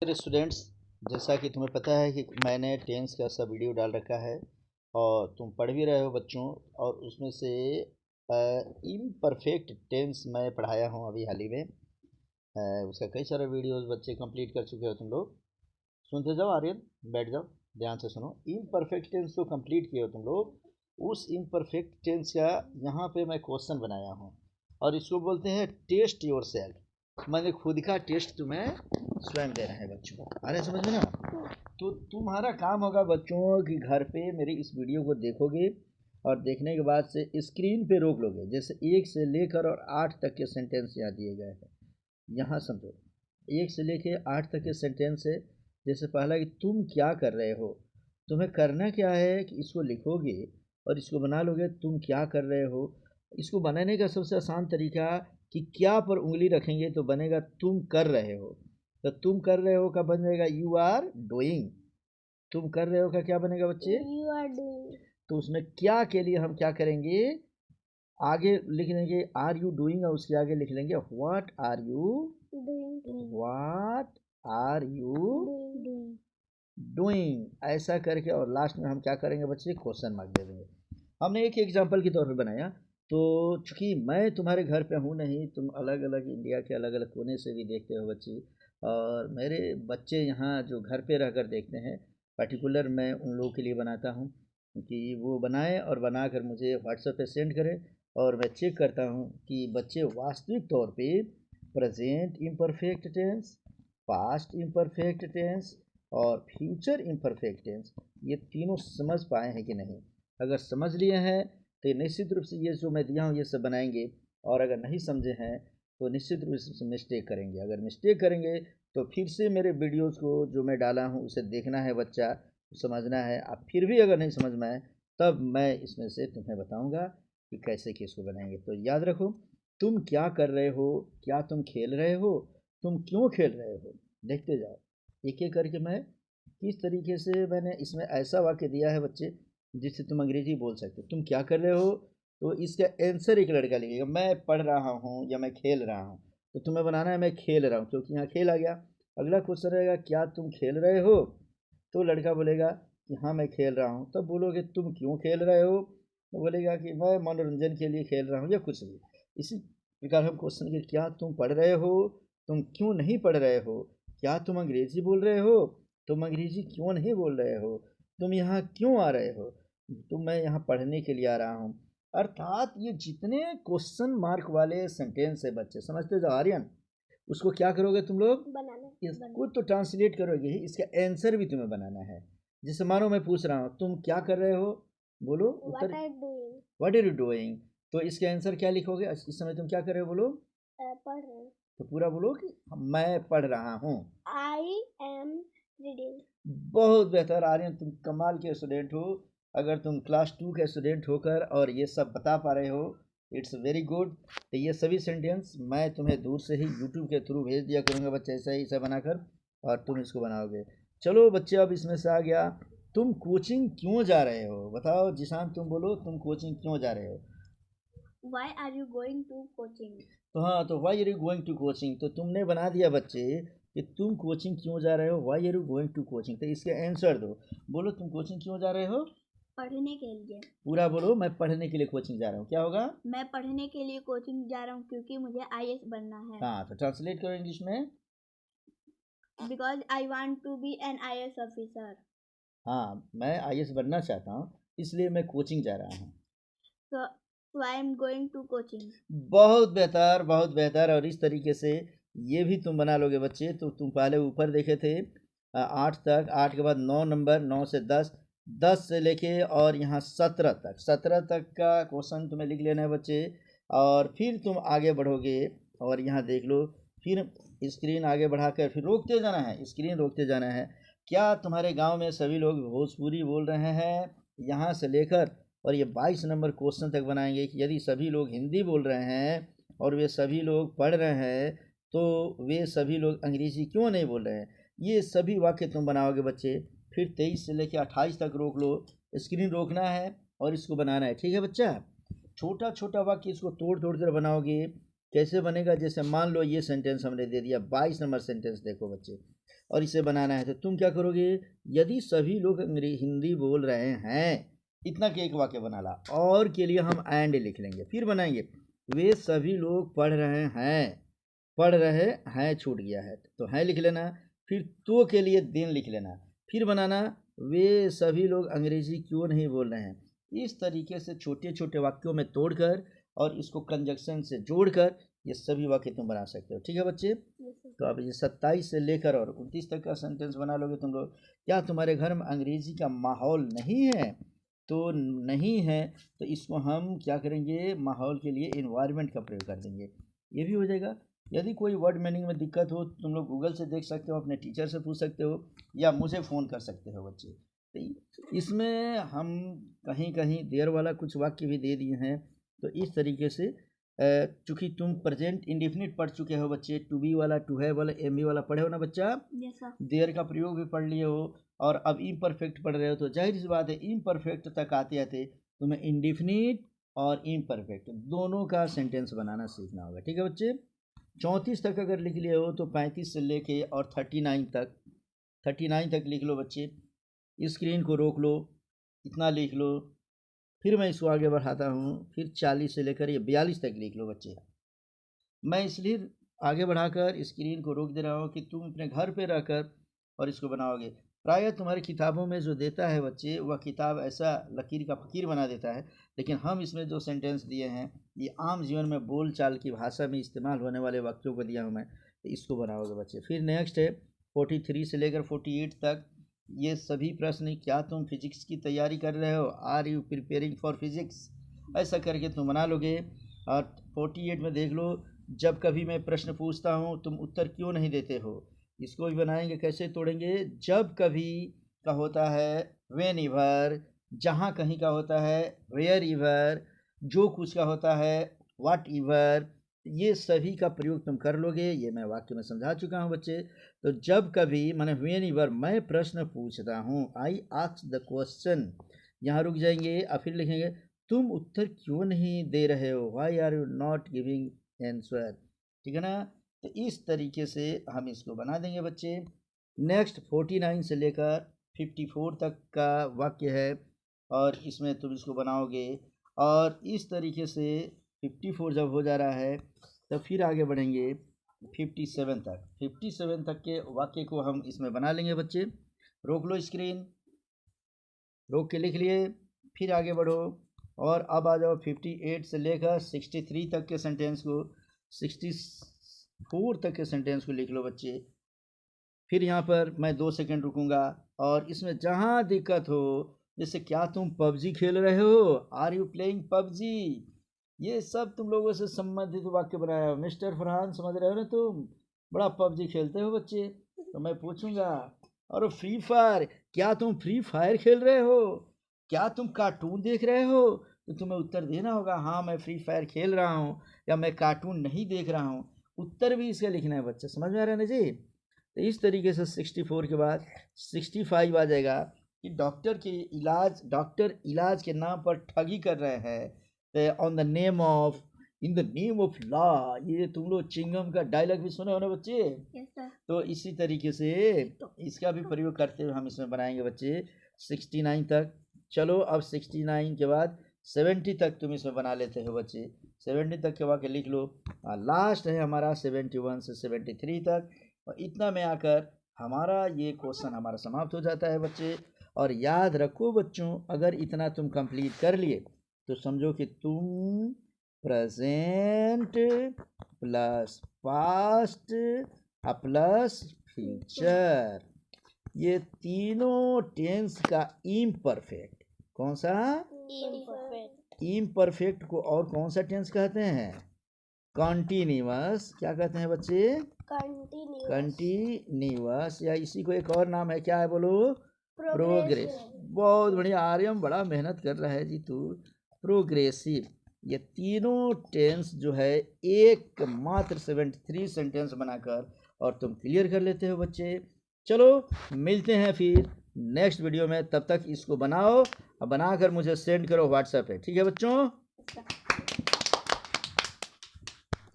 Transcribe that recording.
मेरे स्टूडेंट्स, जैसा कि तुम्हें पता है कि मैंने टेंस का सब वीडियो डाल रखा है और तुम पढ़ भी रहे हो बच्चों। और उसमें से इम्परफेक्ट टेंस मैं पढ़ाया हूँ अभी हाल ही में। उसका कई सारे वीडियोस बच्चे कंप्लीट कर चुके हो तुम लोग। सुनते जाओ आर्यन, बैठ जाओ, ध्यान से सुनो। इम्परफेक्ट टेंस को कंप्लीट किए हो तुम लोग। उस इम्परफेक्ट टेंस का यहाँ पे मैं क्वेश्चन बनाया हूँ और इसको बोलते हैं टेस्ट योर सेल्फ। मैंने खुद का टेस्ट तुम्हें स्वयं दे रहे हैं बच्चों। आ रहे समझ में ना? तो तुम्हारा काम होगा बच्चों कि घर पे मेरी इस वीडियो को देखोगे और देखने के बाद से स्क्रीन पे रोक लोगे। जैसे 1 से लेकर और 8 तक के सेंटेंस यहाँ दिए गए हैं, यहाँ समझो। 1 से लेके 8 तक के सेंटेंस है। जैसे पहला कि तुम क्या कर रहे हो। तुम्हें करना क्या है कि इसको लिखोगे और इसको बना लोगे। तुम क्या कर रहे हो। इसको बनाने का सबसे आसान तरीका कि क्या पर उंगली रखेंगे तो बनेगा तुम कर रहे हो। तो तुम कर रहे हो का बन जाएगा यू आर डूइंग। तुम कर रहे हो का क्या बनेगा बच्चे? You are doing. तो उसमें क्या के लिए हम क्या करेंगे, आगे लिख लेंगे आर यू डूइंग और उसके आगे लिख लेंगे what are you doing. What are you doing. Doing. ऐसा करके और लास्ट में हम क्या करेंगे बच्चे, क्वेश्चन मार्क दे देंगे। हमने एक एग्जांपल के तौर पे बनाया। तो चूंकि मैं तुम्हारे घर पे हूँ नहीं, तुम अलग अलग इंडिया के अलग अलग कोने से भी देखते हो बच्चे, और मेरे बच्चे यहाँ जो घर पे रहकर देखते हैं, पर्टिकुलर मैं उन लोगों के लिए बनाता हूँ कि वो बनाएं और बनाकर मुझे व्हाट्सएप पे सेंड करें और मैं चेक करता हूँ कि बच्चे वास्तविक तौर पे present imperfect tense, past imperfect tense और फ्यूचर इम्परफेक्ट टेंस ये तीनों समझ पाए हैं कि नहीं। अगर समझ लिए हैं तो ये निश्चित रूप से ये जो मैं दिया हूँ ये सब बनाएंगे, और अगर नहीं समझे हैं तो निश्चित रूप से मिस्टेक करेंगे। अगर मिस्टेक करेंगे तो फिर से मेरे वीडियोज़ को जो मैं डाला हूँ उसे देखना है बच्चा, समझना है। अब फिर भी अगर नहीं समझ में आए तब मैं इसमें से तुम्हें बताऊँगा कि कैसे किसको बनाएंगे। तो याद रखो, तुम क्या कर रहे हो, क्या तुम खेल रहे हो, तुम क्यों खेल रहे हो। देखते जाओ एक एक करके मैं किस तरीके से मैंने इसमें ऐसा वाक्य दिया है बच्चे जिससे तुम अंग्रेजी बोल सकते हो। तुम क्या कर रहे हो, तो इसका आंसर एक लड़का लिखेगा, मैं पढ़ रहा हूँ या मैं खेल रहा हूँ। तो तुम्हें बनाना है मैं खेल रहा हूँ, क्योंकि यहाँ खेल आ गया। अगला क्वेश्चन रहेगा क्या तुम खेल रहे हो, तो लड़का बोलेगा कि हाँ मैं खेल रहा हूँ। तब बोलोगे तुम क्यों खेल रहे हो, तो बोलेगा कि मैं मनोरंजन के लिए खेल रहा हूँ या कुछ भी। इसी प्रकार हम क्वेश्चन के क्या तुम पढ़ रहे हो, तुम क्यों नहीं पढ़ रहे हो, क्या तुम अंग्रेजी बोल रहे हो, तुम अंग्रेजी क्यों नहीं बोल रहे हो, तुम यहाँ क्यों आ रहे हो, तुम मैं यहाँ पढ़ने के लिए आ रहा हूँ। अर्थात ये जितने क्वेश्चन मार्क वाले सेंटेंस है बच्चे, समझते जाओ आर्यन। उसको क्या करोगे तुम लोग, बनाना इसको तो ट्रांसलेट करोगे ही, इसका आंसर भी तुम्हें बनाना है। जैसे मानो मैं पूछ रहा हूँ तुम क्या कर रहे हो, बोलो व्हाट उत्तर are doing. What are you doing. तो इसका आंसर क्या लिखोगे, इस समय तुम क्या कर रहे हो बोलो, पढ़ रहे हैं। तो पूरा बोलो कि मैं पढ़ रहा हूँ। I am reading. बहुत बेहतर आर्यन, तुम कमाल के स्टूडेंट हो। अगर तुम क्लास 2 के स्टूडेंट होकर और ये सब बता पा रहे हो, इट्स वेरी गुड। तो ये सभी सेंटेंस मैं तुम्हें दूर से ही यूट्यूब के थ्रू भेज दिया करूँगा बच्चे, ऐसा ही ऐसा बनाकर, और तुम इसको बनाओगे। चलो बच्चे, अब इसमें से आ गया तुम कोचिंग क्यों जा रहे हो। बताओ जिशान, तुम बोलो तुम कोचिंग क्यों जा रहे हो। Why are you going to coaching. तो हाँ, तो why are you going to coaching, तो तुमने बना दिया बच्चे कि तुम कोचिंग क्यों जा रहे हो, why are you going to coaching. तो इसके आंसर दो। बोलो तुम कोचिंग क्यों जा रहे हो, पढ़ने के लिए। पूरा बोलो मैं पढ़ने के लिए कोचिंग जा रहा हूँ। क्या होगा, मैं पढ़ने के लिए कोचिंग जा रहा हूँ क्योंकि मुझे आईएएस बनना है। हाँ, तो ट्रांसलेट करो इंग्लिश में। Because I want to be an IAS officer. हाँ, मैं आईएएस बनना चाहता हूँ, इसलिए मैं कोचिंग जा रहा हूँ। So I am going to coaching. बहुत बेहतर, बहुत बेहतर। और इस तरीके से ये भी तुम बना लोगे बच्चे। तो तुम पहले ऊपर देखे थे 8 तक, 8 के बाद 9 नंबर, 9 से 10, 10 से लेके और यहाँ 17 तक, 17 तक का क्वेश्चन तुम्हें लिख लेना है बच्चे। और फिर तुम आगे बढ़ोगे और यहाँ देख लो, फिर स्क्रीन आगे बढ़ाकर फिर रोकते जाना है, स्क्रीन रोकते जाना है। क्या तुम्हारे गांव में सभी लोग भोजपुरी बोल रहे हैं, यहाँ से लेकर और ये 22 नंबर क्वेश्चन तक बनाएंगे कि यदि सभी लोग हिंदी बोल रहे हैं और वे सभी लोग पढ़ रहे हैं तो वे सभी लोग अंग्रेजी क्यों नहीं बोल रहे हैं। ये सभी वाक्य तुम बनाओगे बच्चे। फिर 23 से लेकर 28 तक रोक लो, स्क्रीन रोकना है और इसको बनाना है। ठीक है बच्चा, छोटा छोटा वाक्य इसको तोड़ तोड़ कर बनाओगे। कैसे बनेगा, जैसे मान लो ये सेंटेंस हमने दे दिया, 22 नंबर सेंटेंस देखो बच्चे। और इसे बनाना है, तो तुम क्या करोगे, यदि सभी लोग हिंदी बोल रहे हैं, इतना के एक वाक्य बना ला, और के लिए हम एंड लिख लेंगे, फिर बनाएंगे वे सभी लोग पढ़ रहे हैं छूट गया है, तो हैं लिख लेना, फिर तो के लिए दिन लिख लेना, फिर बनाना वे सभी लोग अंग्रेजी क्यों नहीं बोल रहे हैं। इस तरीके से छोटे छोटे वाक्यों में तोड़कर और इसको कंजक्शन से जोड़कर ये सभी वाक्य तुम बना सकते हो। ठीक है बच्चे, तो अब ये 27 से लेकर और 29 तक का सेंटेंस बना लोगे तुम लोग। क्या तुम्हारे घर में अंग्रेजी का माहौल नहीं है, तो नहीं है तो इसको हम क्या करेंगे, माहौल के लिए इन्वायरमेंट का प्रयोग कर देंगे, ये भी हो जाएगा। यदि कोई वर्ड मीनिंग में दिक्कत हो तुम लोग गूगल से देख सकते हो, अपने टीचर से पूछ सकते हो, या मुझे फ़ोन कर सकते हो बच्चे। तो इसमें हम कहीं कहीं देर वाला कुछ वाक्य भी दे दिए हैं, तो इस तरीके से चूँकि तुम प्रेजेंट इंडेफिनिट पढ़ चुके हो बच्चे, टू बी वाला, टू हैव वाला, एम बी वाला पढ़े हो ना बच्चा, देर का प्रयोग भी पढ़ लिए हो, और अब इम्परफेक्ट पढ़ रहे हो, तो जाहिर सी बात है इम्परफेक्ट तक आते आते तुम्हें इंडेफिनिट और इम्परफेक्ट दोनों का सेंटेंस बनाना सीखना होगा। ठीक है बच्चे, 34 तक अगर लिख लिए हो तो 35 से लेके और 39 तक लिख लो बच्चे। स्क्रीन को रोक लो, इतना लिख लो, फिर मैं इसको आगे बढ़ाता हूँ, फिर 40 से लेकर ये 42 तक लिख लो बच्चे। मैं इसलिए आगे बढ़ाकर स्क्रीन को रोक दे रहा हूँ कि तुम अपने घर पे रहकर और इसको बनाओगे। प्रायः तुम्हारी किताबों में जो देता है बच्चे, वह किताब ऐसा लकीर का फ़कीर बना देता है, लेकिन हम इसमें जो सेंटेंस दिए हैं ये आम जीवन में बोल चाल की भाषा में इस्तेमाल होने वाले वाक्यों को दिया हूँ मैं, तो इसको बनाओगे बच्चे। फिर नेक्स्ट है 43 से लेकर 48 तक, ये सभी प्रश्न, क्या तुम फिजिक्स की तैयारी कर रहे हो, are you preparing for physics, ऐसा करके तुम बना लोगे। और 48 में देख लो, जब कभी मैं प्रश्न पूछता हूँ तुम उत्तर क्यों नहीं देते हो, इसको भी बनाएंगे। कैसे तोड़ेंगे, जब कभी का होता है व्हेन एवर, जहाँ कहीं का होता है वेयर एवर, जो कुछ का होता है व्हाट एवर, ये सभी का प्रयोग तुम कर लोगे। ये मैं वाक्य में समझा चुका हूँ बच्चे। तो जब कभी माने व्हेन एवर मैं प्रश्न पूछता हूँ, आई आस्क द क्वेश्चन, यहाँ रुक जाएंगे और फिर लिखेंगे तुम उत्तर क्यों नहीं दे रहे हो, why are you not giving answer. ठीक है ना, तो इस तरीके से हम इसको बना देंगे बच्चे। नेक्स्ट 49 से लेकर 54 तक का वाक्य है, और इसमें तुम इसको बनाओगे, और इस तरीके से 54 जब हो जा रहा है तो फिर आगे बढ़ेंगे 57 तक। 57 तक के वाक्य को हम इसमें बना लेंगे बच्चे। रोक लो स्क्रीन, रोक के लिख लिए, फिर आगे बढ़ो, और अब आ जाओ 58 से लेकर 63 तक के सेंटेंस को, 64 तक के सेंटेंस को लिख लो बच्चे। फिर यहाँ पर मैं 2 सेकंड रुकूंगा, और इसमें जहाँ दिक्कत हो, जैसे क्या तुम पबजी खेल रहे हो, आर यू प्लेइंग पबजी, ये सब तुम लोगों से संबंधित वाक्य बनाया हो। मिस्टर फरहान समझ रहे हो ना, तुम बड़ा पबजी खेलते हो बच्चे, तो मैं पूछूंगा और फ्री फायर, क्या तुम फ्री फायर खेल रहे हो, क्या तुम कार्टून देख रहे हो, तो तुम्हें उत्तर देना होगा हाँ मैं फ्री फायर खेल रहा हूँ, या मैं कार्टून नहीं देख रहा हूँ। उत्तर भी इसका लिखना है बच्चे, समझ में आ रहा है ना जी। तो इस तरीके से 64 के बाद 65 आ जाएगा कि डॉक्टर इलाज के नाम पर ठगी कर रहे हैं, on the name of, in the name of law. ये तुम लोग चिंगम का डायलॉग भी सुने हो ना बच्चे। Yes, sir. तो इसी तरीके से इसका भी प्रयोग करते हुए हम इसमें बनाएंगे बच्चे 69 तक। चलो अब 69 के बाद 70 तक तुम इसमें बना लेते हो बच्चे। 70 तक के वाक्य लिख लो, लास्ट है हमारा 71 से 73 तक, और इतना में आकर हमारा ये क्वेश्चन हमारा समाप्त हो जाता है बच्चे। और याद रखो बच्चों, अगर इतना तुम कंप्लीट कर लिए तो समझो कि तुम present plus past plus future, ये तीनों टेंस का इम्परफेक्ट, कौन सा इम्परफेक्ट को और कौन सा टेंस कहते हैं, कॉन्टिन्यूअस। क्या कहते हैं बच्चे, कंटिन्यूअस, या इसी को एक और नाम है, क्या है बोलो, प्रोग्रेस। बहुत बढ़िया आर्यम, बड़ा मेहनत कर रहा है जी तू। प्रोग्रेसिव, ये तीनों टेंस जो है एक मात्र 73 सेंटेंस बनाकर और तुम क्लियर कर लेते हो बच्चे। चलो मिलते हैं फिर नेक्स्ट वीडियो में, तब तक इसको बनाओ और बनाकर मुझे सेंड करो व्हाट्सएप पे। ठीक है बच्चों।